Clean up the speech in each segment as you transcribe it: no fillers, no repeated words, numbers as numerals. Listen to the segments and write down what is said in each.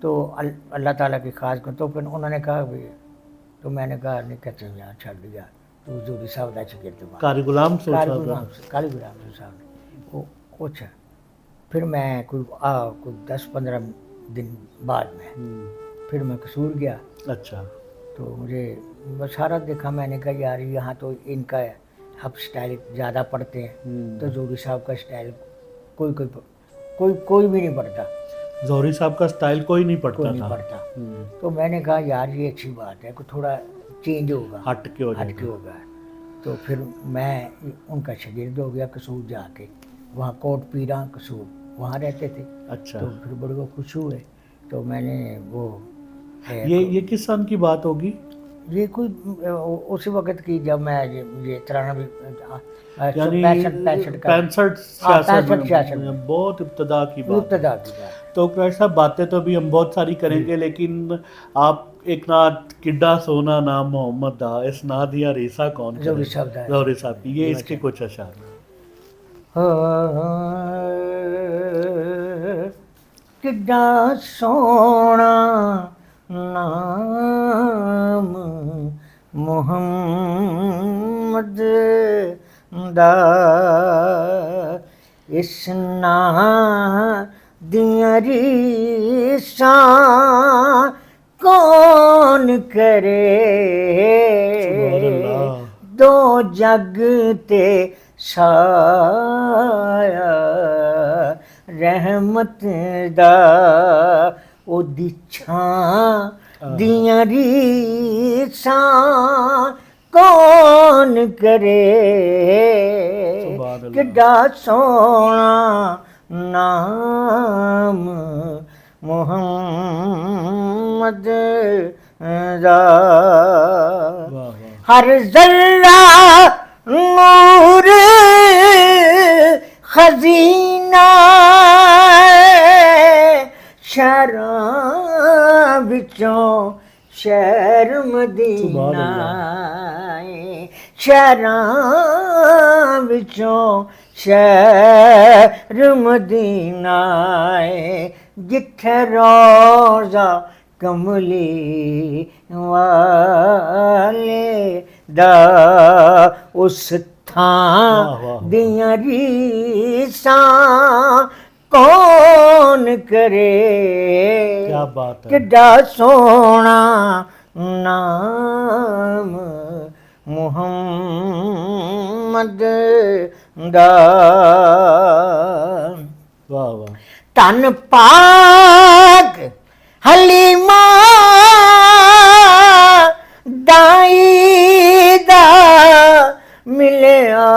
تو اللہ تعالیٰ کی خاص کو. تو پھر انہوں نے کہا بھی, تو میں نے کہا نہیں کہتے یار چھڑ دیا تو زوری صاحب دا شاگرد بن. قاری غلام صاحب کالی غلام صاحب نے وہ اچھا. پھر میں کوئی 10-15 دن بعد میں پھر میں قصور گیا. اچھا. تو مجھے بشارت دیکھا, میں نے کہا یار یہاں تو ان کا اب سٹائل زیادہ پڑھتے ہیں, تو زوری صاحب کا سٹائل کوئی بھی نہیں پڑھتا. زہری صاحب کا سٹائل کوئی نہیں کوئی نہیں پڑھتا پڑھتا. تھا. تو میں نے کہا یار یہ اچھی بات ہے کہ تھوڑا چینج ہوگا, ہٹ کے ہو جائے ہٹ کے ہوگا. تو پھر میں ان کا شاگرد ہو گیا قصور جا کے. وہاں کوٹ پیراں قصور وہاں رہتے تھے. اچھا. تو پھر بڑے وہ خوش ہوئے. تو میں نے وہ یہ کس سن کی بات ہوگی؟ یہ کوئی اسی وقت کی جب میں یہ 93 یعنی 65 65 بہت ابتدا کی بات. تو قریشی صاحب باتیں تو ابھی ہم بہت ساری کریں گے, لیکن آپ ایک نعت کڈا سونا نام محمد دا, اس نعت یا ریسا کون زہری صاحب زہری صاحب کی, یہ اس کے کچھ اشعار ہیں. کڈا سونا نام محمد دا, اس نام دیاں ریساں کون کرے, دو جگ تے سایہ رحمت دا, او دی چھاں دیاں ریساں کون کرے, کڈا سونا نام محمد دا, ہر ذرہ نور خزینہ شہراں وچوں شہر مدینہ, شہراں وچوں شہر مدینہ, جتھے روضہ کملی والے دا, اس تھاں دیاں ریساں کون کرے, کڈا سونا نام محمد دا. تن پاک حلیمہ دائی دا ملیا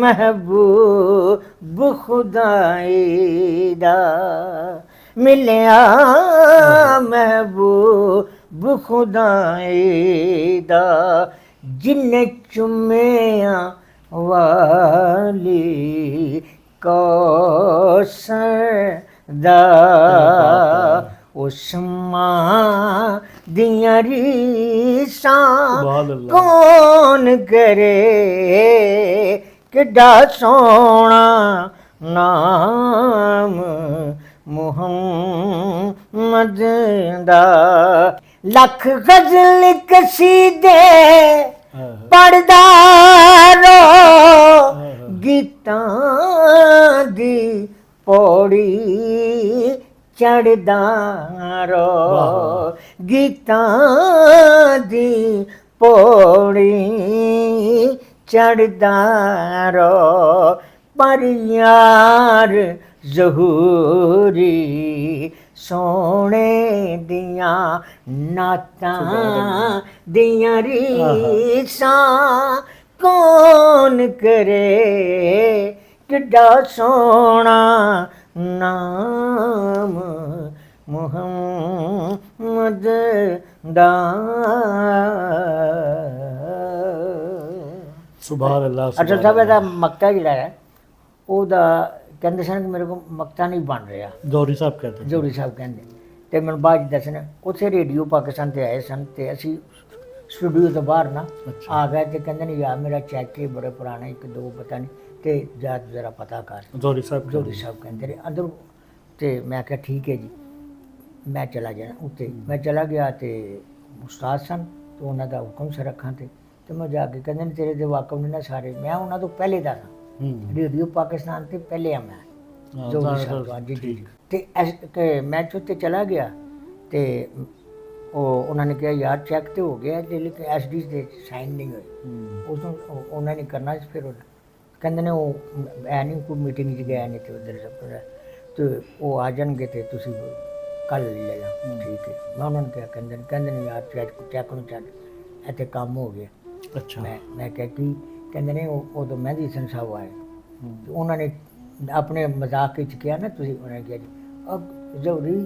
محبوب خدائی دا, ملیا محبوب خدائی دا, جن چومیاں والی کوثر دا, اس ماں دیاں ریساں کون کرے, کڈا سونا نام محمد دا. لکھ غزل قصیدے پڑھدا رو, گیتاں دی پوڑی چڑھدا رو, گیتاں دی پوڑی چڑھدا رو, پر یار ظہوری سونے دیاں نعتاں دیاں ریساں کون کرے, کڈا سونا نام محمد دا. سبحان اللہ. اچھا صاحب دا مقطع جڑا ہے او دا کہندے سن کہ میرے کو مقطع نہیں بن رہا. زہری صاحب کہتے ہیں, زہری صاحب کہندے تے میں بعد دسنا اتھے ریڈیو پاکستان تے آئے سن تے اسی اسٹوڈیو تو باہر نا آ گئے تے کہندے نہیں یار میرا چیک کے بڑے پرانے ایک دو پتہ نہیں تے ذرا پتہ کر. زہری صاحب زہری صاحب کہندے اندر ਤੇ ਮੈਂ ਕਿਹਾ ਠੀਕ ਹੈ ਜੀ, ਮੈਂ ਚਲਾ ਜਾਣਾ ਉੱਤੇ। ਮੈਂ ਚਲਾ ਗਿਆ ਤੇ ਉਸਤਾਦ ਸਨ ਤੇ ਉਹਨਾਂ ਦਾ ਹੁਕਮ ਸੀ ਰੱਖਾਂ ਤੇ ਮੈਂ ਜਾ ਕੇ ਕਹਿੰਦੇ ਨੇ ਤੇਰੇ ਦੇ ਵਾਕਫ ਨੇ ਨਾ ਸਾਰੇ, ਮੈਂ ਉਹਨਾਂ ਤੋਂ ਪਹਿਲੇ ਦਾ ਸਾਂ, ਰੇਡੀਓ ਪਾਕਿਸਤਾਨ ਤੇ ਪਹਿਲੇ ਆ ਮੈਂ ਜੋ ਜੀ ਜੀ। ਤੇ ਮੈਂ ਉੱਤੇ ਚਲਾ ਗਿਆ ਤੇ ਉਹਨਾਂ ਨੇ ਕਿਹਾ ਯਾਰ ਚੈੱਕ ਤੇ ਹੋ ਗਿਆ ਤੇ ਲੇਕਿਨ ਐਸਡੀ ਦੇ ਸਾਈਨ ਨਹੀਂ ਹੋਏ। ਉਸ ਨੂੰ ਉਹਨਾਂ ਨੇ ਕਰਨਾ ਸੀ। ਫਿਰ ਕਹਿੰਦੇ ਨੇ ਉਹ ਐ ਨਹੀਂ ਕੋਈ ਮੀਟਿੰਗ 'ਚ ਗਿਆ ਨਹੀਂ ਤੇ ਉੱਧਰ ਸਭ ਤੇ ਉਹ ਆ ਜਾਣਗੇ ਤੇ ਤੁਸੀਂ ਕੱਲ ਲੈ ਜਾਓ। ਠੀਕ ਹੈ, ਮੈਂ ਉਹਨਾਂ ਨੂੰ ਕਿਹਾ, ਕਹਿੰਦੇ ਨੇ ਯਾਰ ਚੈੱਕ ਨੂੰ ਛੱਡ, ਇੱਥੇ ਕੰਮ ਹੋ ਗਿਆ। ਅੱਛਾ। ਮੈਂ ਕਿਹਾ ਕੀ? ਕਹਿੰਦੇ ਨੇ ਉਹ ਤਾਂ ਮਹਿੰਦੀ ਹਸਨ ਸਾਹਿਬ ਆਏ ਤੇ ਉਹਨਾਂ ਨੇ ਆਪਣੇ ਮਜ਼ਾਕ ਵਿੱਚ ਕਿਹਾ ਨਾ ਤੁਸੀਂ, ਉਹਨਾਂ ਨੇ ਕਿਹਾ ਜੀ ਅਬ ਜ਼ਰੂਰੀ,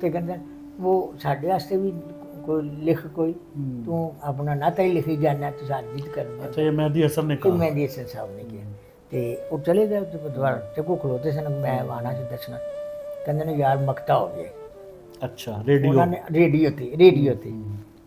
ਤੇ ਕਹਿੰਦੇ ਉਹ ਸਾਡੇ ਵਾਸਤੇ ਵੀ ਕੋਈ ਲਿਖ ਕੋਈ ਤੂੰ ਆਪਣਾ ਨਾ ਤਾਂ ਹੀ ਲਿਖੀ ਜਾਣਾ ਤੂੰ ਸਾਡੀ ਕਰਨਾ। ਅੱਛਾ, ਇਹ ਮਹਿੰਦੀ ਹਸਨ ਨੇ ਕਹਾ, ਮਹਿੰਦੀ ਹਸਨ ਸਾਹਿਬ ਨੇ ਕਿਹਾ। ਤੇ ਉਹ ਚਲੇ ਗਏ ਦੁਬਾਰਾ ਤੇ ਕੋ ਖਲੋਤੇ ਸਨ, ਮੈਂ ਆਣਾ ਸੀ ਦੱਸਣਾ। ਕਹਿੰਦੇ ਨੇ ਯਾਰ ਮਕਤਾ ਹੋ ਗਿਆ। ਅੱਛਾ, ਰੇਡੀਓ ਉਹਨਾਂ ਨੇ ਰੇਡੀਓ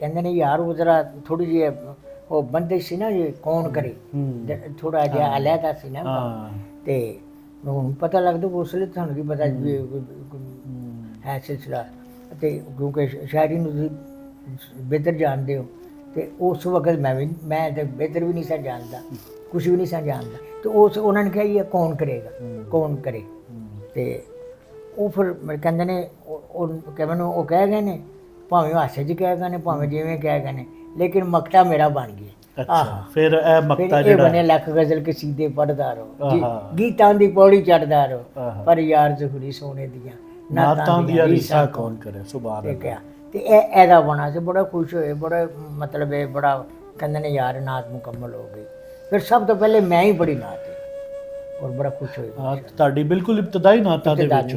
ਕਹਿੰਦੇ ਨੇ ਯਾਰ ਉਹ ਜ਼ਰਾ ਥੋੜੀ ਜਿਹੀ ਉਹ ਬੰਦੇ ਸੀ ਨਾ ਇਹ ਕੌਣ ਕਰੇ, ਥੋੜਾ ਜਿਹਾ ਅਲੱਗਾ ਸੀ ਨਾ ਤੇ ਹੁਣ ਪਤਾ ਲੱਗਦਾ ਉਸ ਲਈ ਤੁਹਾਨੂੰ ਕੀ ਪਤਾ ਜੀ ਹੈ ਸਿਲਸਿਲਾ। ਤੇ ਕਿਉਂਕਿ ਸ਼ਾਇਰੀ ਨੂੰ ਤੁਸੀਂ ਬਿਹਤਰ ਜਾਣਦੇ ਹੋ ਤੇ ਉਸ ਵਕਤ ਮੈਂ ਤੇ ਬਿਹਤਰ ਵੀ ਨਹੀਂ ਸੀ ਜਾਣਦਾ, ਕੁਛ ਵੀ ਨਹੀਂ ਸੀ ਜਾਣਦਾ। ਤੇ ਉਹਨਾਂ ਨੇ ਕਿਹਾ ਇਹ ਕੌਣ ਕਰੇਗਾ, ਕੌਣ ਕਰੇ। ਤੇ ਉਹ ਫਿਰ ਕਹਿੰਦੇ ਨੇ ਮੈਨੂੰ ਉਹ ਕਹਿ ਗਏ ਨੇ, ਭਾਵੇਂ ਹਾਸੇ 'ਚ ਕਹਿ ਗਏ ਨੇ ਭਾਵੇਂ ਜਿਵੇਂ ਕਹਿ ਗਏ ਨੇ, ਲੇਕਿਨ ਮਕਤਾ ਮੇਰਾ ਬਣ ਗਿਆ। ਅੱਛਾ, ਫਿਰ ਇਹ ਮਕਤਾ ਜਿਹੜਾ ਬਣੇ ਲੱਖ ਗਜ਼ਲ ਕੇ ਸੀਧੇ ਪੜਦਾ ਰਹੋ, ਗੀਤਾਂ ਦੀ ਪੌੜੀ ਚੜਦਾ ਰਹੋ, ਪਰ ਯਾਰ ਜ਼ਹੂਰੀ ਸੋਨੇ ਦੀਆਂ ਨਾਤਾਂ ਦੀਆਂ ਰੀਸਾਂ ਕੌਣ ਕਰੇ। ਸੁਭਾਨ ਅੱਲਾਹ। ਤੇ ਇਹ ਇਹਦਾ ਬਣਾ ਸੀ, ਬੜਾ ਖੁਸ਼ ਹੋਏ, ਬੜਾ ਮਤਲਬ ਇਹ ਬੜਾ ਕਹਿੰਦੇ ਨੇ ਯਾਰ ਨਾਤ ਮੁਕੰਮਲ ਹੋ ਗਈ। ਫਿਰ ਸਭ ਤੋਂ ਪਹਿਲੇ ਮੈਂ ਹੀ ਬੜੀ ਨਾਤ ਹੈ ਔਰ ਬੜਾ ਖੁਸ਼ ਹੋਏ। ਤੁਹਾਡੀ ਬਿਲਕੁਲ ਇਬਤਦਾਈ ਨਾਤਾਂ ਦੇ ਵਿੱਚ।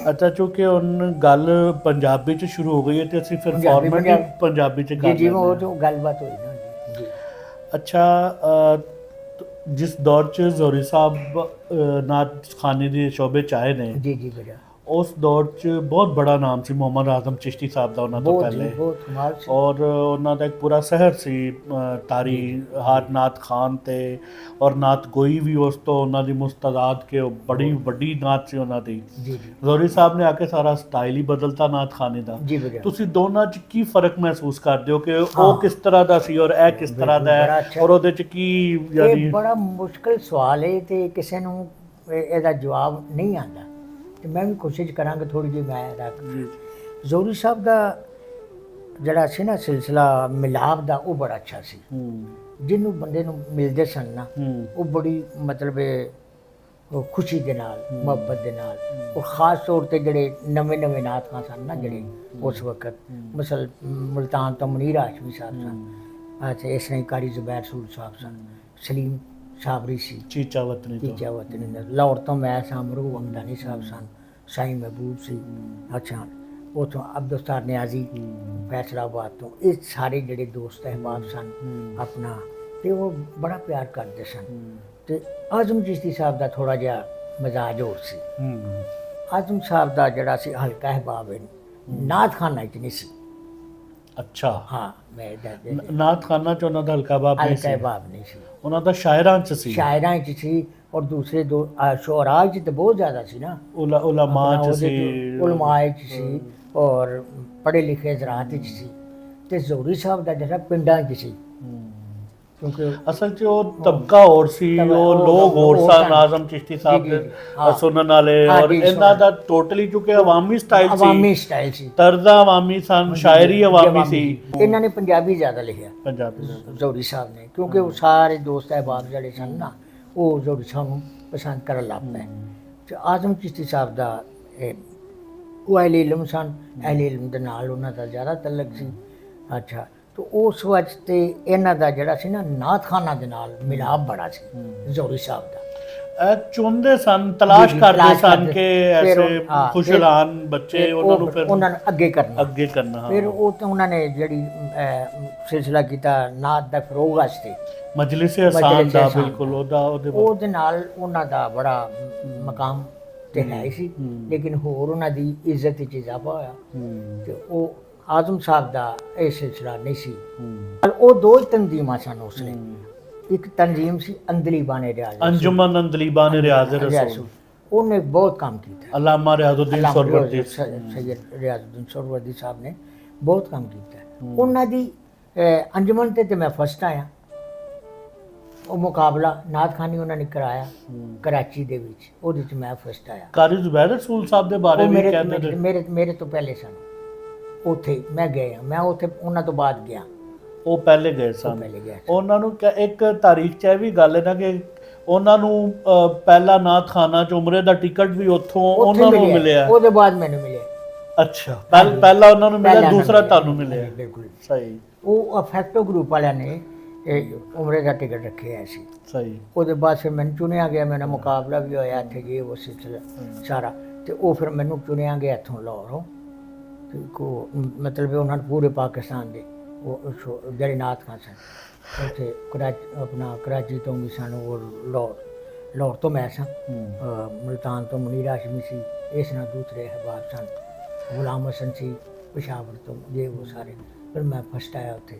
ਅੱਛਾ, ਚੂੰਕਿ ਹੁਣ ਗੱਲ ਪੰਜਾਬੀ 'ਚ ਸ਼ੁਰੂ ਹੋ ਗਈ ਹੈ ਤੇ ਅਸੀਂ ਫਿਰ ਫਾਰਮੈਟ ਪੰਜਾਬੀ 'ਚ ਜੀ ਉਹ ਜੋ ਗੱਲਬਾਤ ਹੋਈ ਨਾ ਜੀ। ਅੱਛਾ, ਜਿਸ ਦੌਰ 'ਚ ਜ਼ੋਰੀ ਸਾਹਿਬ ਨਾਤ ਖਾਨੇ ਦੇ ਸ਼ੋਬੇ 'ਚ ਆਏ ਨੇ ਜੀ ਜੀ ਬੜਾ, ਉਸ ਦੌਰ 'ਚ ਬਹੁਤ ਬੜਾ ਨਾਮ ਸੀ ਮੁਹੰਮਦ ਆਜ਼ਮ ਚਿਸ਼ਤੀ ਸਾਹਿਬ ਦਾ ਉਹਨਾਂ ਤੋਂ ਪਹਿਲੇ, ਔਰ ਉਹਨਾਂ ਦਾ ਇੱਕ ਪੂਰਾ ਸ਼ਹਿਰ ਸੀ ਤਾਰੀ ਹਾਰ ਨਾਤ ਖਾਨ ਤੇ, ਔਰ ਨਾਤ ਗੋਈ ਵੀ ਉਸ ਤੋਂ ਉਹਨਾਂ ਦੀ ਮੁਸਤਦਾਦ ਕੇ ਬੜੀ ਵੱਡੀ ਨਾਤ ਸੀ ਉਹਨਾਂ ਦੀ। ਜ਼ੋਰੀ ਸਾਹਿਬ ਨੇ ਆ ਕੇ ਸਾਰਾ ਸਟਾਈਲ ਹੀ ਬਦਲਤਾ ਨਾਤ ਖਾਨੇ ਦਾ। ਤੁਸੀਂ ਦੋਨਾਂ 'ਚ ਕੀ ਫਰਕ ਮਹਿਸੂਸ ਕਰਦੇ ਹੋ ਕਿ ਉਹ ਕਿਸ ਤਰ੍ਹਾਂ ਦਾ ਸੀ ਔਰ ਇਹ ਕਿਸ ਤਰ੍ਹਾਂ ਦਾ ਹੈ, ਔਰ ਉਹਦੇ 'ਚ ਕੀ ਯਾਨੀ? ਬੜਾ ਮੁਸ਼ਕਿਲ ਸਵਾਲ ਹੈ ਤੇ ਕਿਸੇ ਨੂੰ ਇਹਦਾ ਜਵਾਬ ਨਹੀਂ ਆਉਂਦਾ ਤੇ ਮੈਂ ਵੀ ਕੋਸ਼ਿਸ਼ ਕਰਾਂਗਾ ਥੋੜੀ ਜਿਹੀ ਮੈਂ ਰੱਖ। ਜ਼ੋਰੀ ਸਾਹਿਬ ਦਾ ਜਿਹੜਾ ਸੀ ਨਾ ਸਿਲਸਿਲਾ ਮਿਲਾਪ ਦਾ, ਉਹ ਬੜਾ ਅੱਛਾ ਸੀ। ਜਿਹਨੂੰ ਬੰਦੇ ਨੂੰ ਮਿਲਦੇ ਸਨ ਨਾ ਉਹ ਬੜੀ ਮਤਲਬ ਖੁਸ਼ੀ ਦੇ ਨਾਲ, ਮੁਹੱਬਤ ਦੇ ਨਾਲ, ਉਹ ਖਾਸ ਤੌਰ ਤੇ ਜਿਹੜੇ ਨਵੇਂ ਨਾਤ ਖਾਂ ਸਨ ਨਾ ਜਿਹੜੇ ਉਸ ਵਕਤ, ਮੁਲਤਾਨ ਤੋਂ ਮੁਨੀਰ ਹਾਸ਼ਮੀ ਸਾਹਿਬ ਸਨ, ਅੱਛਾ ਇਸ ਤਰ੍ਹਾਂ ਕਾਰੀ ਜ਼ੁਬੈਰ ਸੂਦ ਸਾਹਿਬ ਸਨ, ਸਲੀਮ ਸਾਬਰੀ ਸੀ ਚੀਚਾ ਵਤਨੀ ਲਾਹੌਰ ਤੋਂ ਮੈਂ ਸਾਮਰੂ ਹਮਦਾਨੀ ਸਾਹਿਬ ਸਨ, ਸਾਈਂ ਮਹਿਬੂਬ ਸੀ, ਅੱਛਾ ਉੱਥੋਂ ਅਬਦੁਸਤਾਰ ਨਿਆਜ਼ੀ ਫੈਸਲਾਬਾਦ ਤੋਂ, ਇਹ ਸਾਰੇ ਜਿਹੜੇ ਦੋਸਤ ਅਹਿਬਾਬ ਸਨ ਆਪਣਾ, ਤੇ ਉਹ ਬੜਾ ਪਿਆਰ ਕਰਦੇ ਸਨ। ਤੇ ਆਜ਼ਮ ਚਿਸ਼ਤੀ ਸਾਹਿਬ ਦਾ ਥੋੜਾ ਜਿਹਾ ਮਜ਼ਾਜ ਹੋਰ ਸੀ। ਆਜ਼ਮ ਸਾਹਿਬ ਦਾ ਜਿਹੜਾ ਸੀ ਹਲਕਾ ਅਹਿਬਾਬ ਹੈ, ਨਾਤ ਖਾਨਾ 'ਚ ਨਹੀਂ ਸੀ। ਅੱਛਾ, ਹਾਂ ਮੈਂ ਨਾਤ ਖਾਨਾ 'ਚ ਉਹਨਾਂ ਦਾ ਹਲਕਾ ਅਹਿਬਾਬ ਨਹੀਂ ਸੀ, ਉਹਨਾਂ ਦਾ ਸ਼ਾਇਰਾਂ 'ਚ ਸੀ, ਸ਼ਾਇਰਾਂ 'ਚ ਸੀ, ਔਰ ਦੂਸਰੇ ਦੋ ਸ਼ੋਰਾ 'ਚ ਤਾਂ ਬਹੁਤ ਜ਼ਿਆਦਾ ਸੀ ਨਾ, ਉਲਮਾ 'ਚ ਸੀ ਔਰ ਪੜ੍ਹੇ ਲਿਖੇ ਜ਼ਰਾਤ 'ਚ ਸੀ। ਤੇ ਜ਼ੋਰੀ ਸਾਹਿਬ ਦਾ ਜਿਹੜਾ ਪਿੰਡਾਂ 'ਚ ਸੀ, ਕਿਉਂਕਿ ਅਸਲ 'ਚ ਉਹ ਤਬਕਾ ਹੋਰ ਸੀ, ਉਹ ਲੋਕ ਹੋਰ ਸਨ ਆਜ਼ਮ ਚਿਸ਼ਤੀ ਸਾਹਿਬ ਦੇ ਸੁਣਨ ਵਾਲੇ, ਔਰ ਇਹਨਾਂ ਦਾ ਟੋਟਲੀ ਚੁੱਕੇ ਅਵਾਮੀ ਸਟਾਈਲ ਸੀ, ਤਰਜ਼ਾ ਅਵਾਮੀ ਸਨ, ਸ਼ਾਇਰੀ ਅਵਾਮੀ ਸੀ। ਇਹਨਾਂ ਨੇ ਪੰਜਾਬੀ ਜ਼ਿਆਦਾ ਲਿਖਿਆ, ਪੰਜਾਬੀ ਜ਼ੋਰੀ ਸਾਹਿਬ ਨੇ, ਕਿਉਂਕਿ ਉਹ ਸਾਰੇ ਦੋਸਤ ਅਹਿਬਾਬ ਜਿਹੜੇ ਸਨ ਨਾ ਉਹ ਜ਼ੋਰੀ ਸਾਹਿਬ ਨੂੰ ਪਸੰਦ ਕਰਨ ਲੱਗ ਪਏ। ਤੇ ਆਜ਼ਮ ਚਿਸ਼ਤੀ ਸਾਹਿਬ ਦਾ ਉਹ ਅਹਿਲ ਇਲਮ ਸਨ, ਅਹਿਲ ਇਲਮ ਦੇ ਨਾਲ ਉਹਨਾਂ ਦਾ ਜ਼ਿਆਦਾ ਤਲਕ ਸੀ। ਅੱਛਾ, ਤੇ ਉਸ ਵਕਤ ਤੇ ਇਹਨਾਂ ਦਾ ਜਿਹੜਾ ਸੀ ਨਾ ਨਾਤ ਖਾਨਾ ਦੇ ਨਾਲ ਮਿਲਾਪ ਬੜਾ ਸੀ ਜ਼ੋਰੀ ਸਾਹਿਬ ਦਾ। ਚੁਣਦੇ ਸਨ, ਤਲਾਸ਼ ਕਰਦੇ ਸਨ ਕਿ ਐਸੇ ਖੁਸ਼ਹਾਲ ਬੱਚੇ ਉਹਨਾਂ ਨੂੰ ਅੱਗੇ ਕਰਨਾ। ਫਿਰ ਉਹ ਤਾਂ ਉਹਨਾਂ ਨੇ ਜਿਹੜੀ ਸਿਲਸਿਲਾ ਕੀਤਾ ਨਾਤ ਦਾ ਫਰੋਗ ਵਾਸਤੇ, ਮਜਲਿਸ ਅਹਿਸਾਨ ਦਾ, ਬਿਲਕੁਲ ਉਹਦੇ ਨਾਲ ਉਹਨਾਂ ਦਾ ਬੜਾ ਮਕਾਮ ਤੇ ਹੈ ਸੀ, ਲੇਕਿਨ ਹੋਰ ਉਹਨਾਂ ਦੀ ਇੱਜ਼ਤ ਵਿੱਚ ਇਜ਼ਾਫਾ ਹੋਇਆ। ਤੇ ਉਹ ਆਜ਼ਮ ਸਾਹਿਬ ਦਾ ਇਹ ਸਿਲਸਿਲਾ ਨਹੀਂ ਸੀ। ਉਹ ਦੋ ਹੀ ਤਨਜ਼ੀਮਾਂ ਸਨ ਉਸਨੇ, ਇੱਕ ਤਨਜ਼ੀਮ ਸੀ ਅੰਦਲੀਬਾਨ ਰਿਆਜ਼ ਅੰਜੁਮਨ ਅੰਦਲੀਬਾਨ ਰਿਆਜ਼ ਰਸੂਲ, ਉਹਨੇ ਬਹੁਤ ਕੰਮ ਕੀਤਾ। ਅਲਾਮਾ ਰਿਆਜ਼ੁਦੀਨ ਸਰਵਰਦੀ, ਸੈਯਦ ਰਿਆਜ਼ੁਦੀਨ ਸਰਵਰਦੀ ਸਾਹਿਬ ਨੇ ਬਹੁਤ ਕੰਮ ਕੀਤਾ। ਉਹਨਾਂ ਦੀ ਅੰਜਮਨ ਤੇ ਮੈਂ ਫਸਟ ਆਇਆ। ਉਹ ਮੁਕਾਬਲਾ ਨਾਤ ਖਾਨੀ ਉਹਨਾਂ ਨੇ ਕਰਾਇਆ ਕਰਾਚੀ ਦੇ ਵਿੱਚ, ਉਹਦੇ 'ਚ ਮੈਂ ਫਸਟ ਆਇਆ। ਕਾਰੀ ਜ਼ੁਬੈਰ ਰਸੂਲ ਸਾਹਿਬ ਦੇ ਬਾਰੇ ਵੀ ਕਹਿੰਦੇ ਨੇ ਮੇਰੇ ਤੋਂ ਪਹਿਲੇ ਸਨ, ਉੱਥੇ ਮੈਂ ਗਿਆ, ਮੈਂ ਉੱਥੇ ਉਹਨਾਂ ਤੋਂ ਬਾਅਦ ਗਿਆ। ਉਹ ਪਹਿਲੇ ਗਏ ਸਨ। ਪਹਿਲੇ ਗਿਆ। ਉਹਨਾਂ ਨੂੰ ਇੱਕ ਤਾਰੀਖ 'ਚ ਇਹ ਵੀ ਗੱਲ ਹੈ ਨਾ ਕਿ ਉਹਨਾਂ ਨੂੰ ਪਹਿਲਾ ਨਾਤ ਖਾਨਾ 'ਚ ਉਮਰੇ ਦਾ ਟਿਕਟ ਵੀ ਉੱਥੋਂ ਉਹਨਾਂ ਨੂੰ ਮਿਲਿਆ, ਉਹਦੇ ਬਾਅਦ ਮੈਨੂੰ ਮਿਲਿਆ। ਅੱਛਾ, ਪਹਿਲਾ ਉਹਨਾਂ ਨੂੰ ਮਿਲਿਆ, ਦੂਸਰਾ ਤੁਹਾਨੂੰ ਮਿਲਿਆ। ਬਿਲਕੁਲ ਸਹੀ। ਉਹ ਅਫੈਕਟੋ ਗਰੁੱਪ ਵਾਲਿਆਂ ਨੇ ਉਮਰੇ ਦਾ ਟਿਕਟ ਰੱਖਿਆ ਸੀ। ਸਹੀ। ਉਹਦੇ ਬਾਅਦ ਫਿਰ ਮੈਨੂੰ ਚੁਣਿਆ ਗਿਆ, ਮੇਰਾ ਮੁਕਾਬਲਾ ਵੀ ਹੋਇਆ ਇੱਥੇ ਜੀ, ਉਹ ਸਿਲਸਿਲਾ ਸਾਰਾ, ਤੇ ਉਹ ਫਿਰ ਮੈਨੂੰ ਚੁਣਿਆ ਗਿਆ ਇੱਥੋਂ ਲਾਹੌਰੋਂ, ਕੋ ਮਤਲਬ ਉਹਨਾਂ ਨੇ ਪੂਰੇ ਪਾਕਿਸਤਾਨ ਦੇ ਉਹ ਜਿਹੜੇ ਨਾਤ ਖਾਨ ਸਨ ਉੱਥੇ ਆਪਣਾ ਕਰਾਚੀ ਤੋਂ ਵੀ ਸਨ, ਉਹ ਲਾਹੌਰ ਤੋਂ ਮੈਂ ਸਾਂ, ਮੁਲਤਾਨ ਤੋਂ ਮੁਨੀਰ ਹਾਸ਼ਮੀ ਸੀ, ਇਸ ਨਾਲ ਦੂਸਰੇ ਅਹਿਬਾਬ ਸਨ, ਗੁਲਾਮ ਹਸਨ ਸੀ ਪਸ਼ਾਵਰ ਤੋਂ, ਇਹ ਉਹ ਸਾਰੇ। ਫਿਰ ਮੈਂ ਫਸਟ ਆਇਆ ਉੱਥੇ,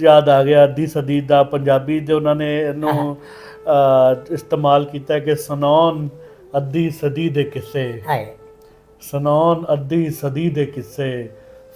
ਯਾਦ ਆ ਗਿਆ, ਅੱਧੀ ਸਦੀ ਦਾ, ਪੰਜਾਬੀ ਦੇ ਉਹਨਾਂ ਨੇ ਇਹਨੂੰ ਇਸਤੇਮਾਲ ਕੀਤਾ ਕਿ ਸੁਣਾਉਣ ਅੱਧੀ ਸਦੀ ਦੇ ਕਿੱਸੇ, ਸੁਣਾਉਣ ਅੱਧੀ ਸਦੀ ਦੇ ਕਿੱਸੇ,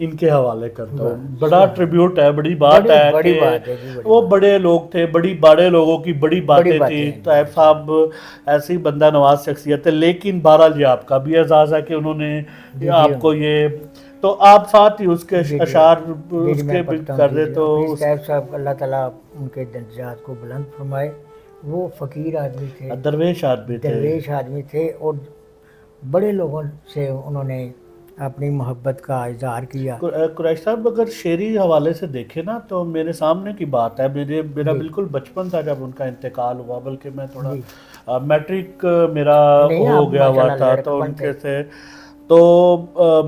ان کے حوالے کرتا ہوں. بڑا ٹریبیوٹ ہے, بڑی بات ہے بڑی کہ بات ہے جی, وہ بڑے لوگ تھے, بڑے لوگوں کی بڑی باتیں تھی. طیب صاحب ایسے ہی بندہ نواز شخصیت ہے, لیکن بہرحال یہ آپ کا بھی اعزاز ہے کہ انہوں نے آپ کو یہ, تو آپ ساتھ ہی اس کے اشعار اس کے بھی کر رہے. تو طیب صاحب اللہ تعالیٰ ان کے درجات کو بلند فرمائے. وہ فقیر آدمی تھے, درویش آدمی تھے, درویش آدمی تھے, اور بڑے لوگوں سے انہوں نے اپنی محبت کا اظہار کیا. قریش صاحب اگر شعری حوالے سے دیکھیں نا تو میرے سامنے کی بات ہے, میرا بالکل بچپن تھا جب ان کا انتقال ہوا, بلکہ میں تھوڑا میٹرک میرا ہو گیا ہوا تھا تو ان کے سے, تو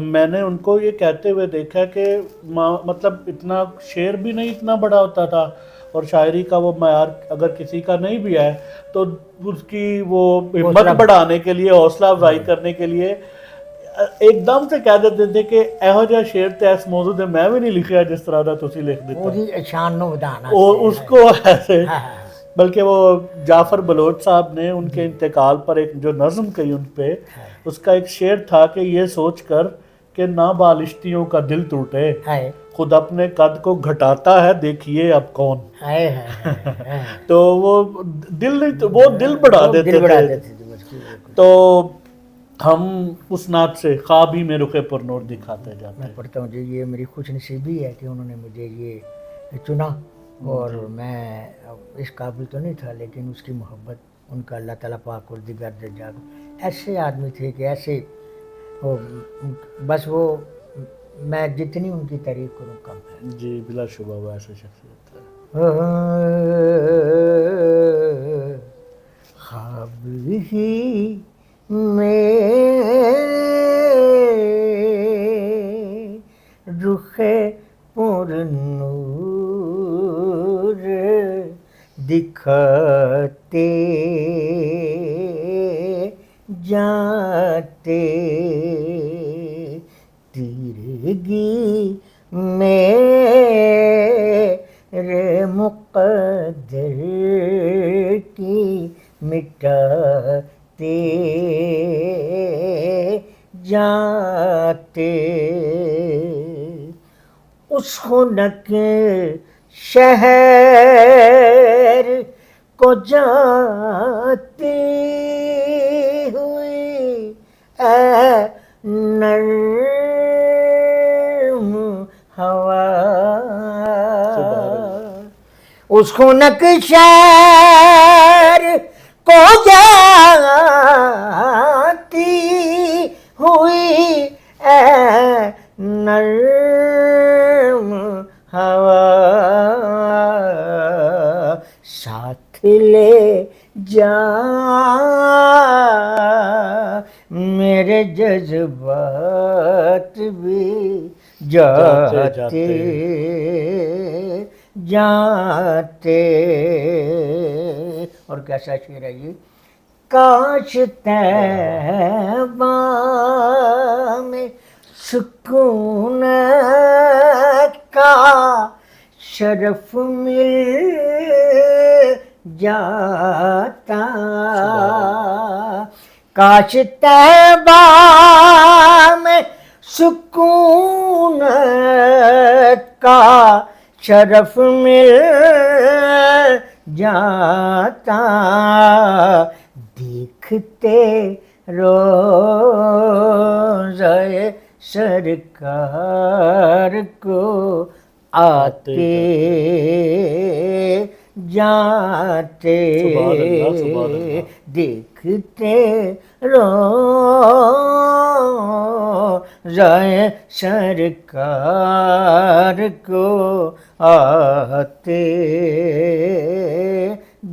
میں نے ان کو یہ کہتے ہوئے دیکھا کہ مطلب اتنا شعر بھی نہیں اتنا بڑا ہوتا تھا, اور شاعری کا وہ معیار اگر کسی کا نہیں بھی ہے تو اس کی وہ ہمت بڑھانے کے لیے, حوصلہ افزائی کرنے کے لیے ایک دم سے کہہ دیتے تھے کہ ایہو جہا شعر تے اس موضوع تے میں بھی نہیں لکھیا جس طرح دا تسی لکھ دیتا, شان نو ودانا اس کو ایسے. بلکہ وہ جعفر بلوچ صاحب نے ان کے انتقال پر ایک جو نظم کہی ان پہ, اس کا ایک شعر تھا کہ یہ سوچ کر کہ نابالشتیوں کا دل ٹوٹے, خود اپنے قد کو گھٹاتا ہے دیکھیے اب کون. تو وہ دل نہیں, وہ دل بڑھا دیتے تھے. تو ہم اس نعت سے خوابی میں رخ پر نور دکھاتے جاتے ہیں. میں پڑھتا ہوں جی, یہ میری خوش نصیبی ہے کہ انہوں نے مجھے یہ چنا, اور میں اس قابل تو نہیں تھا, لیکن اس کی محبت ان کا اللہ تعالیٰ پاک اور دیگر درجات, ایسے آدمی تھے کہ ایسے بس وہ میں جتنی ان کی تعریف کروں کم ہے. جی بلا شبہ وہ ایسے شخصیت ہے. خواب ہی میں رخ پر نور دکھاتے جاتے, تیرگی میرے مقدر کی مٹاتے جاتے, اس خنک شہر کو جاتی ہوئی اے نرم ہوا, اس خنک شہر کو جاتی ہوئی اے نرم ہوا, ساتھ لے جا میرے جذبات بھی جاتے جاتے. اور کیسا شعر ہے یہ, کاش طیبہ میں سکون کا شرف مل جاتا, کاش طیبہ میں سکون کا شرف مل جاتا, دیکھتے روضہ سرکار کو آتے جاتے, دیکھتے روضہ سرکار کو آتے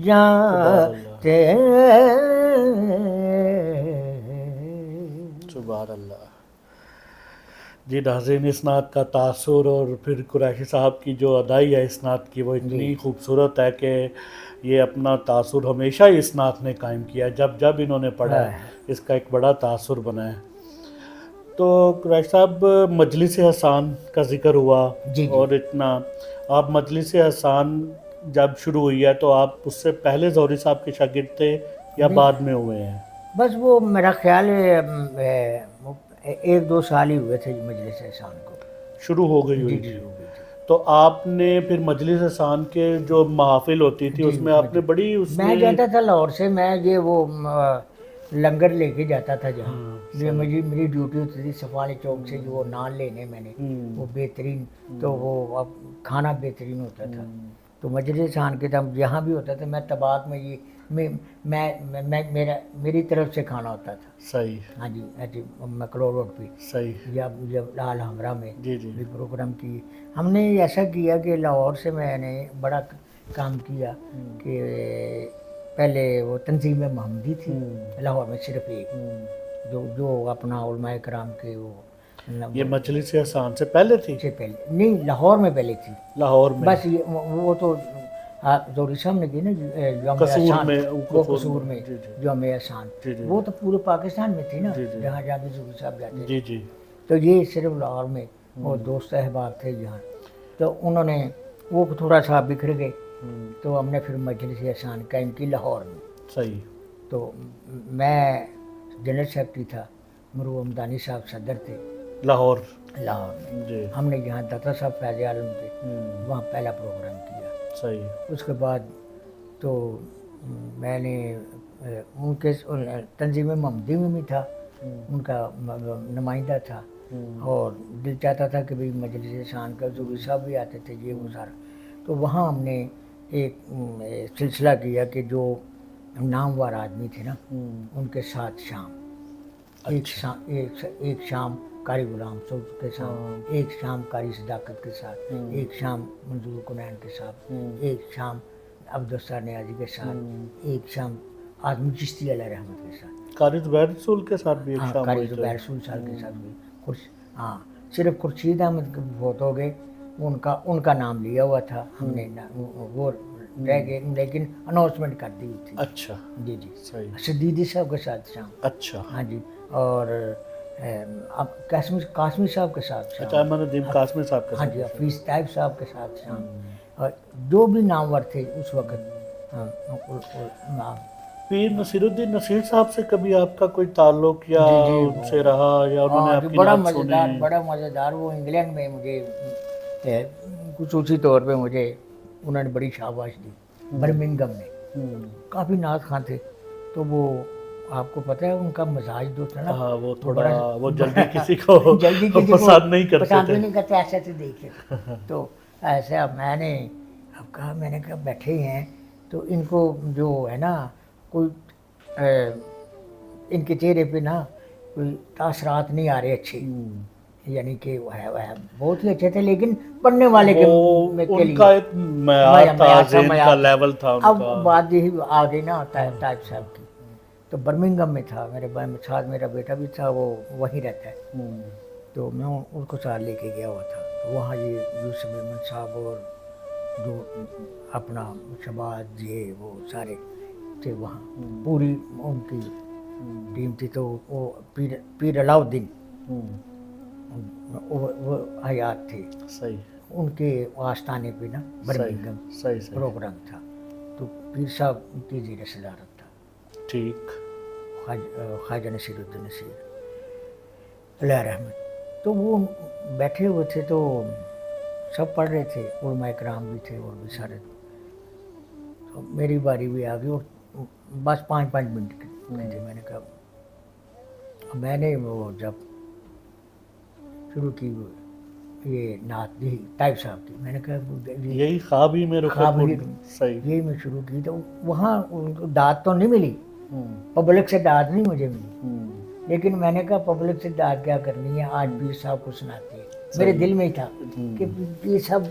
جاتے. سبحان اللہ. جی ناظرین, اس نعت کا تاثر اور پھر قریشی صاحب کی جو ادائی ہے اس نعت کی وہ اتنی خوبصورت ہے کہ یہ اپنا تاثر ہمیشہ ہی اس نعت نے قائم کیا, جب انہوں نے پڑھا ہے اس کا ایک بڑا تاثر بنا ہے. تو قریشی صاحب مجلس حسان کا ذکر ہوا, اور اتنا آپ مجلس حسان جب شروع ہوئی ہے تو آپ اس سے پہلے ظہوری صاحب کے شاگرد تھے یا بعد میں ہوئے ہیں؟ بس وہ میرا خیال ہے 1-2 سال ہی ہوئے تھے مجلس احسان کو. شروع ہو گئی ہوئی جی تھی. ہو گئی تھی. تو آپ نے پھر مجلس احسان کے جو محافل ہوتی تھی اس میں آپ نے بڑی اس میں میں جاتا تھا لاہور سے, میں یہ وہ لنگر لے کے جاتا تھا جہاں. ہاں، یہ میری ڈیوٹی ہوتی تھی سفارے چوک سے جو نان لینے میں نے, وہ بہترین, تو وہ اب کھانا بہترین ہوتا تھا. تو مجلس احسان کے تھا جہاں بھی ہوتا تھا, میں طباق میں یہ میری طرف سے کھانا ہوتا تھا. صحیح. ہاں جی, مکرو روڈ پہ صحیح. جب لال حمرہ میں جی جی. بھی پروگرام کی. ہم نے ایسا کیا کہ لاہور سے میں نے بڑا کام کیا کہ پہلے وہ تنظیم محمدی تھی لاہور میں صرف ایک, جو اپنا علماء کرام کے وہ یہ مجلس احسان سے پہلے تھی؟ سے پہلے نہیں, لاہور میں پہلے تھی. لاہور میں بس وہ تو زوری صاحب نے کی نا یوم قصور احسان, میں, وہ قصور میں جی جی یوم احسان, جی جی وہ تو پورے پاکستان میں تھی نا, جی جی جہاں جہاں بھی زوری صاحب جاتے جی تھے. جی. تو یہ صرف لاہور میں وہ دوست احباب تھے یہاں, تو انہوں نے وہ تھوڑا سا بکھر گئے, تو ہم نے پھر مجلس احسان قائم کی لاہور میں. صحیح. تو میں جنرل سیکرٹری تھا, مرو حمدانی صاحب صدر تھے لاہور لاہور میں. جی. ہم نے جہاں داتا صاحب فیض عالم تھے وہاں پہلا پروگرام کیا. صحیح. اس کے بعد تو میں نے ان کے تنظیم محمدی میں بھی تھا, ان کا نمائندہ تھا, اور دل چاہتا تھا کہ بھئی مجلس احسان کا زوری صاحب بھی آتے تھے, یہ وہ سارا. تو وہاں ہم نے ایک سلسلہ کیا کہ جو نامور آدمی تھے نا ان کے ساتھ شام, ایک شام قاری غلام سعود کے ساتھ, ایک شام قاری صداقت کے ساتھ, ایک شام منظور کنین کے ساتھ, ایک شام عبدالستار نیازی کے ساتھ, ایک شام آدمی چشتی علیہ رحمت کے ساتھ, قاری زبیر رسول کے ساتھ بھی ایک شام قاری ہوئی زبیر رسول صاحب کے ساتھ بھی. ہاں, صرف خورشید احمد فوت ہو گئے, ان کا نام لیا ہوا تھا ہم نے, وہ رہ گئے لیکن اناؤنسمنٹ کر دی ہوئی تھی. اچھا. جی جی. صحیح. صدیقی صاحب کے ساتھ شام. اچھا. ہاں جی. اور قاسمی صاحب کے ساتھ شام. اچھا, احمد ندیم قاسمی صاحب کے ہاں ساتھ. جی, حفیظ طیب صاحب کے ساتھ شام, اور جو بھی نامور تھے اس وقت. پیر نصیر الدین نصیر صاحب سے کبھی آپ کا کوئی تعلق یا ان سے رہا, یا انہوں نے آپ کی بڑا نعت مزیدار, سنی؟ بڑا مزیدار. وہ انگلینڈ میں مجھے خصوصی طور پہ مجھے انہوں نے بڑی شاباش دی. برمنگھم میں کافی نعت خواں تھے, تو وہ آپ کو پتہ ہے ان کا مزاج جو تھا نا, ہاں, وہ تھوڑا وہ جلدی کسی کو پسند نہیں کرتے پسند تھے. بھی نہیں کرتے, ایسے سے دیکھے. تو ایسے اب میں نے کہا, میں نے کہا بیٹھے ہیں تو ان کو جو ہے نا کوئی ان کے چہرے پہ نا کوئی تاثرات نہیں آ رہے اچھے, یعنی کہ وہ بہت ہی اچھے تھے, لیکن پڑھنے والے کے لیے ان کا ایک معیار تھا, ذہن کا لیول تھا ان اب کا. بات یہی آ گئی نا طیب صاحب کی. تو برمنگھم میں تھا, میرے ساتھ میرا بیٹا بھی تھا, وہ وہیں رہتا ہے. تو میں ان کو ساتھ لے کے گیا ہوا تھا. وہاں یہ یوسف احمد صاحب اور جو اپنا شباد یہ وہ سارے تھے وہاں, پوری ان کی ٹیم تھی. تو وہ پیر علاء الدین وہ حیات تھے. صحیح. ان کے آستانے پہ نا برمنگھم پروگرام تھا, تو پیر صاحب کی زیر صدارت تھا. ٹھیک. خواجہ نصیر الدین نصیر علیہ رحمت. تو وہ بیٹھے ہوئے تھے, تو سب پڑھ رہے تھے, علماء کرام بھی تھے اور بھی سارے. تو میری باری بھی آ گئی, اور بس 5 منٹ کی تھی. میں نے کہا, میں نے وہ جب شروع کی یہ نعت دی طیب صاحب کی, میں نے کہا یہی خواب ہی میں خواب ہی صحیح. یہی میں شروع کی. تو وہاں داد تو نہیں ملی, پبلک سے داد نہیں مجھے ملی, لیکن میں نے کہا پبلک سے داد کیا کرنی ہے, آج پیر صاحب کو سناتے ہیں. میرے دل میں ہی تھا کہ یہ سب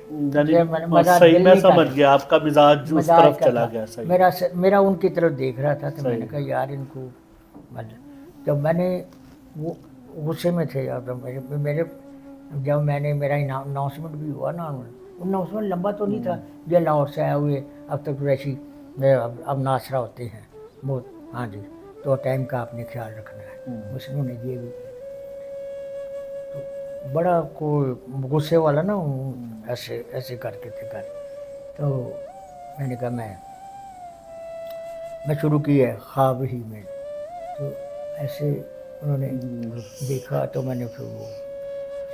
صحیح, میں سمجھ گیا آپ کا مزاج اس طرف چلا گیا. صحیح. میرا ان کی طرف دیکھ رہا تھا, تو میں نے کہا یار ان کو. جب میں نے وہ غصے میں تھے, میرے جب میں نے میرا اناؤنسمنٹ بھی ہوا نا, اناؤنسمنٹ لمبا تو نہیں تھا, یہ لاہور سے آئے ہوئے اب تک ویسی اب ناصرہ ہوتے ہیں وہ. ہاں جی, تو ٹائم کا آپ نے خیال رکھنا ہے. اس نے یہ بھی بڑا کوئی غصے والا نا, ایسے کر کے تھے کر. تو میں نے کہا میں شروع کی ہے خواب ہی میں. تو ایسے انہوں نے دیکھا, تو میں نے پھر وہ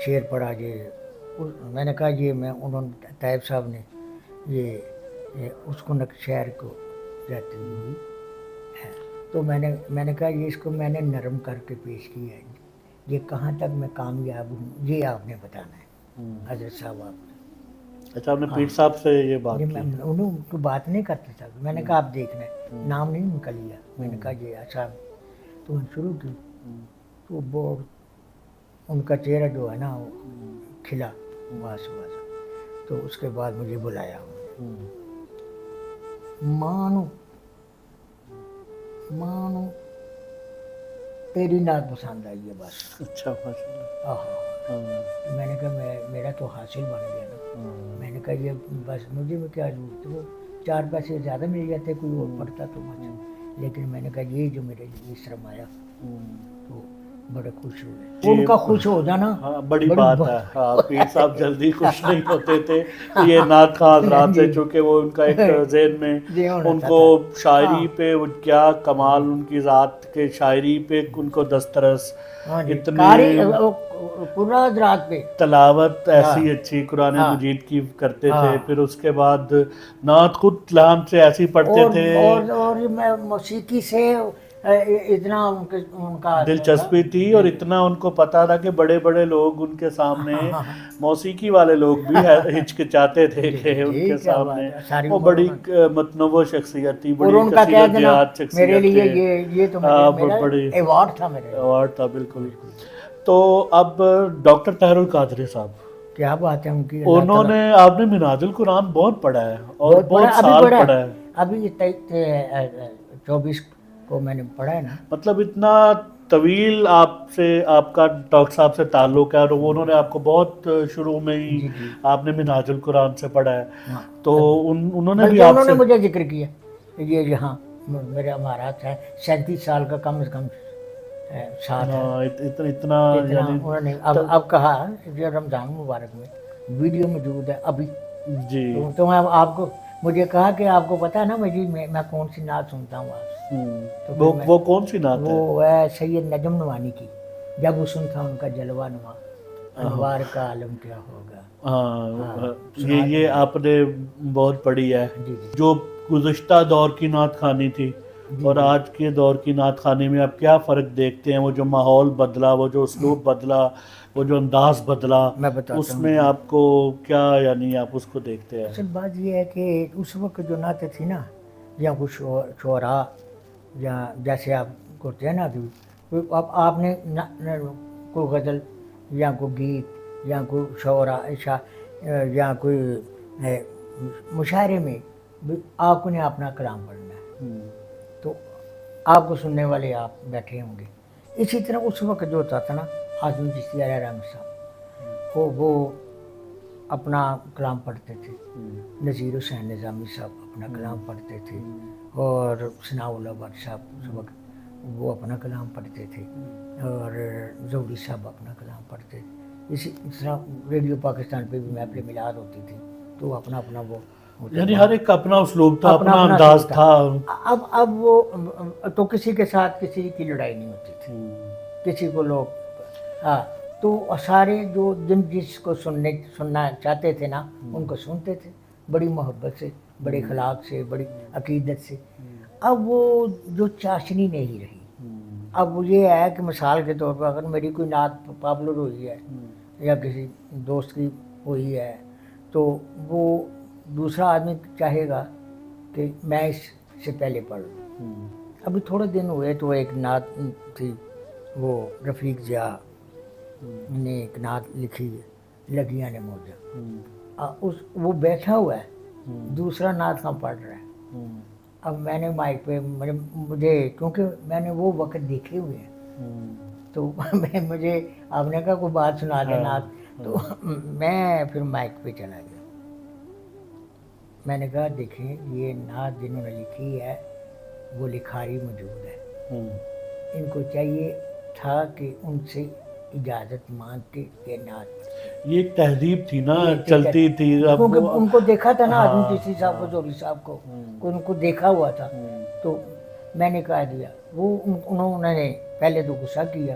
شعر پڑھا میں نے کہا یہ میں انہوں طیب صاحب نے یہ اس کو شعر کو جاتی ہوئی ہے، تو میں نے کہا یہ اس کو میں نے نرم کر کے پیش کیا ہے، یہ کہاں تک میں کامیاب ہوں یہ آپ نے بتانا ہے حضرت صاحب آپ نے۔ اچھا، آپ نے پیر صاحب سے یہ بات میں کی؟ انہوں کو بات نہیں کرتا تھا، میں نے کہا آپ دیکھنا ہے، نام نہیں نکل لیا، میں نے کہا یہ اچھا، تو میں شروع کی تو وہ ان کا چہرہ جو ہے نا وہ کھلا وہاں صبح سے، تو اس کے بعد مجھے بلایا مانو مانو تیری نعت پسند آئی ہے بس۔ اچھا، ماشاء اللہ۔ میں نے کہا میرا تو حاصل بن گیا نا، میں نے کہا یہ بس مجھے کیا ضرورت ہے، وہ 4 پیسے زیادہ مل جاتے کوئی اور پڑھتا تو بس، لیکن میں نے کہا یہ جو میرے لیے سرمایہ تو بڑے خوش ہوئے، ان کا خوش ہو جانا بڑی بات ہے۔ ہاں، پیر صاحب جلدی خوش نہیں ہوتے تھے، یہ نعت خواں حضرات سے، چونکہ وہ ان کا ایک ذہن میں ان کو شاعری پہ کیا کمال، ان کی ذات کے شاعری پہ ان کو دسترس، اتنے پورا رات پہ تلاوت ایسی اچھی قرآن مجید کی کرتے تھے، پھر اس کے بعد نعت خود لحن سے ایسی پڑھتے تھے، اور میں موسیقی سے اتنا ان کا دلچسپی تھی، اور اتنا ان کو پتا تھا کہ بڑے بڑے لوگ ان کے سامنے، موسیقی والے لوگ بھی ہچکچاتے تھے کہ ان کے سامنے، وہ بڑی متنوع شخصیت تھی، بڑی کثیر الجہات شخصیت میرے لیے یہ تو بڑی ایوارڈ تھا، میرے ایوارڈ تھا، بالکل۔ تو اب ڈاکٹر طاہر القادری صاحب، کیا بات ہے ان کی، انہوں نے، آپ نے منہاج القرآن بہت پڑھا ہے اور بہت سال پڑھا ہے، ابھی 24 کو میں نے پڑھا ہے نا، مطلب اتنا طویل آپ سے، آپ کا ڈاکٹر صاحب سے تعلق ہے، اور انہوں نے آپ کو بہت شروع میں ہی آپ نے منہاج القرآن سے پڑھا ہے، تو انہوں نے بھی آپ سے، انہوں نے مجھے ذکر کیا یہ یہاں میرے ہمارا ہے 37 سال کا کم از کم ساتھ ہے، اتنا یعنی انہوں نے اب کہا جو رمضان مبارک میں ویڈیو موجود ہے ابھی جی، تو میں آپ کو، مجھے کہا کہ آپ کو پتا ہے نا میں کون سی نعت سنتا ہوں آپ، وہ کون سی نعت ہے؟ وہ ہے سید نجم نوانی کی، جب وہ سنتا ان کا جلوہ نما، انوار کا عالم کیا ہوگا، ہاں، یہ آپ نے بہت پڑھی ہے، جو گزشتہ دور کی نعت خوانی تھی اور آج کے دور کی نعت خوانی میں آپ کیا فرق دیکھتے ہیں؟ وہ جو ماحول بدلا، وہ جو اسلوب بدلا، وہ جو انداز بدلا، اس میں آپ کو کیا، یعنی آپ اس کو دیکھتے ہیں؟ اصل بات یہ ہے کہ اس وقت جو نعتیں تھی نا، یا کچھ شعراء، یا جیسے آپ کرتے ہیں نا اب آپ نے کوئی غزل یا کوئی گیت یا کوئی شعراء یا کوئی مشاعرے میں آپ نے اپنا کلام پڑھنا ہے، تو آپ کو سننے والے آپ بیٹھے ہوں گے، اسی طرح اس وقت جو ہوتا تھا نا، حازم چشتی علیہ رحمۃ صاحب وہ اپنا کلام پڑھتے تھے، نذیر حسین نظامی صاحب اپنا کلام پڑھتے تھے، اور ثناء اللہ بٹ صاحب اس وقت وہ اپنا کلام پڑھتے تھے، اور ظہوری صاحب اپنا کلام پڑھتے تھے، اسی طرح ریڈیو پاکستان پہ بھی محفل میلاد ہوتی تھی، تو اپنا وہ، یعنی ہر ایک کا اپنا اسلوب تھا، اپنا انداز تھا۔ اب وہ تو کسی کے ساتھ کسی کی لڑائی نہیں ہوتی تھی، کسی کو لوگ تو سارے جو جس کو سننا چاہتے تھے نا ان کو سنتے تھے، بڑی محبت سے، بڑے اخلاق سے، بڑی عقیدت سے۔ اب وہ جو چاشنی نہیں رہی، اب وہ یہ ہے کہ مثال کے طور پر اگر میری کوئی نعت پاپولر ہوئی ہے یا کسی دوست کی ہوئی ہے، تو وہ دوسرا آدمی چاہے گا کہ میں اس سے پہلے پڑھ لوں۔ ابھی تھوڑے دن ہوئے تو ایک نعت تھی، وہ رفیق ضیاء نے ایک نعت لکھی ہے، لگیاں نے موجہ، وہ بیٹھا ہوا ہے، دوسرا نعت خواں پڑھ رہا ہے، اب میں نے مائک پہ مجھے کیونکہ میں نے وہ وقت دیکھے ہوئے ہیں، تو مجھے آپ نے کہا کوئی بات سنا دے نعت، تو میں پھر مائک پہ چلا گیا، میں نے کہا دیکھیں یہ نعت جنہوں نے لکھی ہے وہ لکھاری موجود ہے، ان کو چاہیے تھا کہ ان سے اجازت مانگ کے یہ نعت، یہ ایک تہذیب تھی نا، چلتی تھی، کیونکہ ان کو دیکھا تھا نا حازم چشتی صاحب کو، ظہوری صاحب کو ان کو دیکھا ہوا تھا، تو میں نے کہہ دیا، وہ انہوں نے پہلے تو غصہ کیا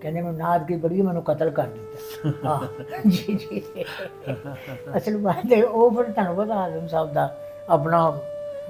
ਕਹਿੰਦੇ ਮੈਨੂੰ ਨਾਤ ਕੀ ਬੜੀ ਮੈਨੂੰ ਕਤਲ ਕਰ ਦਿੱਤਾ। ਜੀ ਜੀ ਅਸਲ ਬਾਤ ਹੈ ਉਹ ਫਿਰ ਤੁਹਾਨੂੰ ਪਤਾ ਆਜ਼ਮ ਸਾਹਿਬ ਦਾ ਆਪਣਾ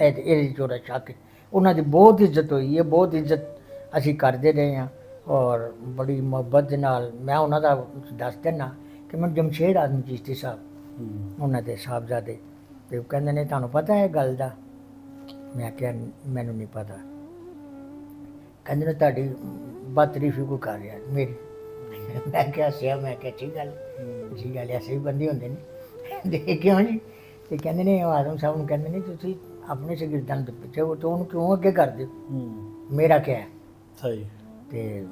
ਇਹਦੇ ਚੋਂ ਸ਼ੱਕ। ਉਹਨਾਂ ਦੀ ਬਹੁਤ ਇੱਜ਼ਤ ਹੋਈ ਹੈ, ਬਹੁਤ ਇੱਜ਼ਤ ਅਸੀਂ ਕਰਦੇ ਰਹੇ ਹਾਂ, ਔਰ ਬੜੀ ਮੁਹੱਬਤ ਦੇ ਨਾਲ ਮੈਂ ਉਹਨਾਂ ਦਾ ਦੱਸ ਦਿੰਦਾ ਕਿ ਮੈਂ ਜਮਸ਼ੇਦ ਆਜ਼ਮ ਚਿਸ਼ਤੀ ਸਾਹਿਬ ਉਹਨਾਂ ਦੇ ਸਾਹਿਬਜ਼ਾਦੇ, ਤੇ ਉਹ ਕਹਿੰਦੇ ਨੇ ਤੁਹਾਨੂੰ ਪਤਾ ਹੈ ਗੱਲ ਦਾ, ਮੈਂ ਕਿਹਾ ਮੈਨੂੰ ਨਹੀਂ ਪਤਾ, ਕਹਿੰਦੇ ਨੇ ਤੁਹਾਡੀ ਬਦਤਰੀਫੀ ਕੋਈ ਕਰ ਰਿਹਾ ਮੇਰੀ, ਮੈਂ ਕਿਹਾ ਸਿਆ, ਮੈਂ ਕਿਹਾ ਠੀਕ ਗੱਲ ਐਸੇ ਵੀ ਬੰਦੇ ਹੁੰਦੇ ਨੇ ਦੇ ਕਿਉਂ ਜੀ, ਤੇ ਕਹਿੰਦੇ ਨੇ ਆਜ਼ਮ ਸਾਹਿਬ ਨੂੰ ਕਹਿੰਦੇ ਨੇ ਤੁਸੀਂ ਆਪਣੇ ਸ਼ਾਗਿਰਦਾਂ ਦੇ ਪਿੱਛੇ ਉਹ ਤੋਂ ਉਹਨੂੰ ਕਿਉਂ ਅੱਗੇ ਕਰਦੇ ਹੋ, ਮੇਰਾ ਕਿਆ ਹੈ ਸਹੀ, ਤੇ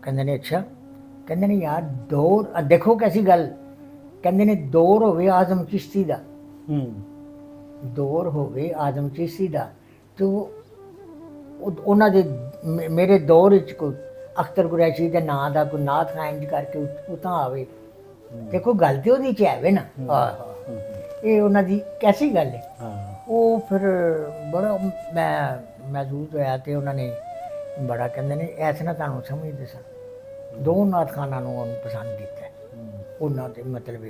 ਕਹਿੰਦੇ ਨੇ ਅੱਛਾ, ਕਹਿੰਦੇ ਨੇ ਯਾਰ ਦੌਰ ਦੇਖੋ ਕੈਸੀ ਗੱਲ, ਕਹਿੰਦੇ ਨੇ ਦੌਰ ਹੋਵੇ ਆਜ਼ਮ ਚਿਸ਼ਤੀ ਦਾ, ਦੌਰ ਹੋਵੇ ਆਜ਼ਮ ਚਿਸ਼ਤੀ ਦਾ, ਤੇ ਉਹਨਾਂ ਦੇ ਮੇਰੇ ਦੌਰ ਵਿੱਚ ਕੋਈ ਅਖਤਰ ਕੁਰੈਸ਼ੀ ਦੇ ਨਾਂ ਦਾ ਕੋਈ ਨਾਤ ਖਾਇੰਜ ਕਰਕੇ ਉਤਾਂ ਆਵੇ, ਦੇਖੋ ਗੱਲ ਤੇ ਉਹਦੀ ਚ ਆਵੇ ਨਾ, ਇਹ ਉਹਨਾਂ ਦੀ ਕੈਸੀ ਗੱਲ ਹੈ। ਉਹ ਫਿਰ ਬੜਾ ਮੈਂ ਮਹਿਸੂਸ ਹੋਇਆ, ਤੇ ਉਹਨਾਂ ਨੇ ਬੜਾ ਕਹਿੰਦੇ ਨੇ ਐਸ ਨਾ ਤੁਹਾਨੂੰ ਸਮਝਦੇ ਸਨ, ਦੋ ਨਾਤ ਖਾਨਾਂ ਨੂੰ ਉਹਨੂੰ ਪਸੰਦ ਕੀਤਾ, ਉਹਨਾਂ ਦੇ ਮਤਲਬ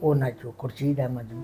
ਉਹਨਾਂ ਚੋਂ ਖੁਰਸ਼ੀਦ ਅਹਿਮਦ ਨੂੰ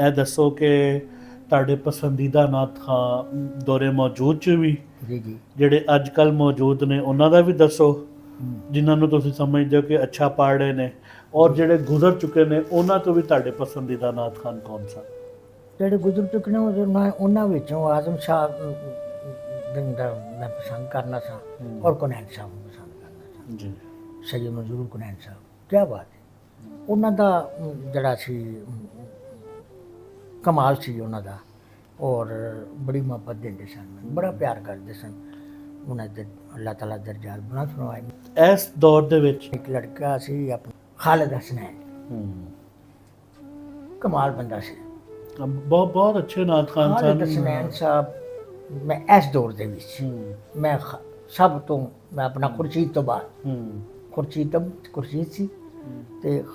ਇਹ ਦੱਸੋ ਕਿ ਤੁਹਾਡੇ ਪਸੰਦੀਦਾ ਨਾਤ ਖਾਂ ਦੌਰੇ ਮੌਜੂਦ ਚ ਵੀ ਜੀ ਜੀ ਜਿਹੜੇ ਅੱਜ ਕੱਲ੍ਹ ਮੌਜੂਦ ਨੇ ਉਹਨਾਂ ਦਾ ਵੀ ਦੱਸੋ, ਜਿਨ੍ਹਾਂ ਨੂੰ ਤੁਸੀਂ ਸਮਝਦੇ ਹੋ ਕਿ ਅੱਛਾ ਪੜ੍ਹ ਰਹੇ ਨੇ, ਔਰ ਜਿਹੜੇ ਗੁਜ਼ਰ ਚੁੱਕੇ ਨੇ ਉਹਨਾਂ ਤੋਂ ਵੀ ਤੁਹਾਡੇ ਪਸੰਦੀਦਾ ਨਾਤ ਖਾਨ ਕੌਣ ਸਾ? ਜਿਹੜੇ ਗੁਜ਼ਰ ਚੁੱਕੇ ਨੇ ਉਹਨਾਂ ਵਿੱਚੋਂ ਆਜ਼ਮ ਸ਼ਾਹ ਦਾ ਮੈਂ ਪਸੰਦ ਕਰਨਾ ਸਾਂ, ਔਰ ਕੁਨੈਨ ਸਾਹਿਬ ਨੂੰ ਪਸੰਦ ਕਰਨਾ ਸਾਂ ਜੀ, ਸੈਯਦ ਮੰਜ਼ੂਰ ਕੁਨੈਨ ਸਾਹਿਬ, ਕੀ ਬਾਤ ਹੈ। ਉਹਨਾਂ ਦਾ ਜਿਹੜਾ ਸੀ ਕਮਾਲ ਸੀ ਉਹਨਾਂ ਦਾ, ਔਰ ਬੜੀ ਮੁਹੱਬਤ ਦਿੰਦੇ ਸਨ, ਬੜਾ ਪਿਆਰ ਕਰਦੇ ਸਨ। ਉਹਨਾਂ ਦੇ ਅੱਲਾਹ ਤਾਲਾ ਦਰਜਾਤ ਬਣਾ ਸੁਣਾਏ। ਇਸ ਦੌਰ ਦੇ ਵਿੱਚ ਇੱਕ ਲੜਕਾ ਸੀ ਆਪਣਾ ਖਾਲਿਦ ਹਸਨੈਨ, ਕਮਾਲ ਬੰਦਾ ਸੀ, ਬਹੁਤ ਅੱਛੇ ਨਾਤ ਖਾਨ ਸਨ। ਖਾਲਿਦ ਹਸਨੈਨ ਸਾਹਿਬ ਮੈਂ ਇਸ ਦੌਰ ਦੇ ਵਿੱਚ ਮੈਂ ਸਭ ਤੋਂ ਮੈਂ ਆਪਣਾ ਖੁਰਸ਼ੀਦ ਤੋਂ ਬਾਅਦ ਖੁਰਸ਼ੀਦ ਸੀ, ਤੇ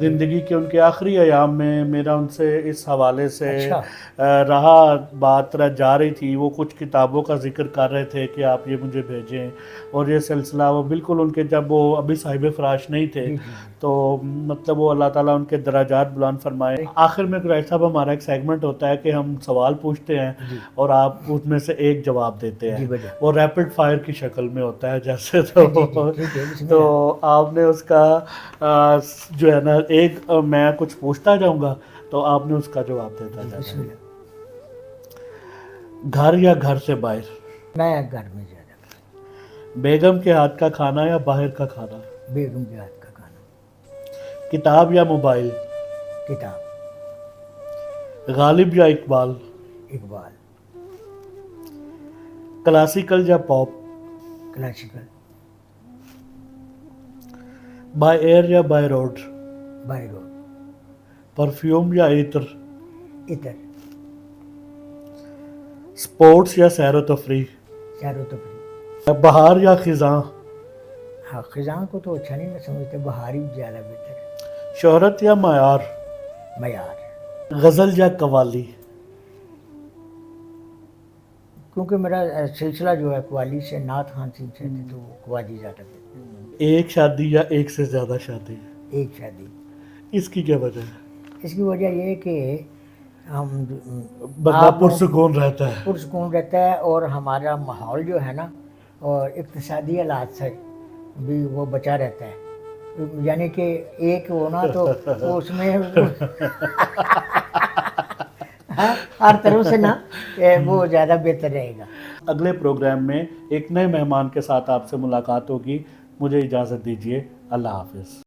زندگی کے ان کے آخری ایام میں میرا ان سے اس حوالے سے اچھا رہا بات جا رہی تھی. وہ کچھ کتابوں کا ذکر کر رہے تھے کہ آپ یہ مجھے بھیجیں, اور یہ سلسلہ وہ بالکل ان کے جب وہ ابھی صاحب فراش نہیں تھے جی جی تو مطلب وہ اللہ تعالیٰ ان کے درجات بلند فرمائے. آخر میں قریش صاحب ہمارا ایک سیگمنٹ ہوتا ہے کہ ہم سوال پوچھتے ہیں جی اور آپ اس میں سے ایک جواب دیتے جی ہیں. بجا وہ ریپڈ فائر کی شکل میں ہوتا ہے جیسے جی جی ٹھیک ہے بسم تو اللہ. آپ نے اس کا جو ہے نا ایک میں کچھ پوچھتا جاؤں گا تو آپ نے اس کا جواب دیتا جانا بسم ہے. اللہ. گھر یا گھر سے باہر؟ میں گھر میں زیادہ بیگم کے ہاتھ کا کھانا یا باہر کا کھانا؟ بیگم کے ہاتھ کا کھانا. کتاب یا موبائل؟ کتاب. غالب یا اقبال؟ اقبال. کلاسیکل یا پاپ؟ کلاسیکل. بائی ایئر یا by road? By road. Perfume یا عطر؟ عطر. سپورٹس یا سیر و تفریح؟ سیر و تفریح. بہار یا خزاں؟ ہاں خزاں کو تو اچھا نہیں میں سمجھتے, بہاری زیادہ بہتر ہے. شہرت یا معیار؟ معیار. غزل یا قوالی؟ کیونکہ میرا سلسلہ جو ہے قوالی سے, نعت خوان سے تھے تو قوالی زیادہ بہتر ہے. ایک شادی یا ایک سے زیادہ شادی؟ ایک شادی. اس کی کیا وجہ ہے؟ اس کی وجہ یہ ہے کہ ہم بندہ پرسکون رہتا ہے. پرسکون رہتا ہے, اور ہمارا ماحول جو ہے نا اور اقتصادی حالات سے بھی وہ بچا رہتا ہے. یعنی کہ ایک ہونا تو اس میں ہر طرف سے نا وہ زیادہ بہتر رہے گا. اگلے پروگرام میں ایک نئے مہمان کے ساتھ آپ سے ملاقات ہوگی. مجھے اجازت دیجیے. اللہ حافظ.